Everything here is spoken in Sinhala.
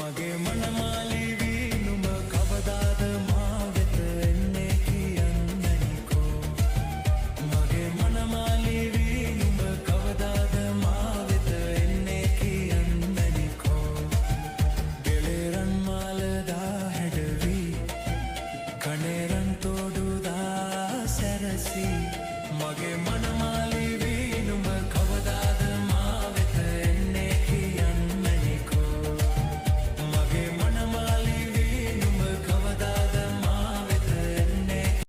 මගේ මනමාලිවී නුඹ කවදාද මා වෙත එන්නේ කියන්නනිකෝ මගේ මනමාලිවී නුඹ කවදාද මා වෙත එන්නේ කියන්නනිකෝ ගෙලෙරන් මාලදා හැඩවී කනේරන් තෝඩුදා සැරසී මගේ මනමාලිවී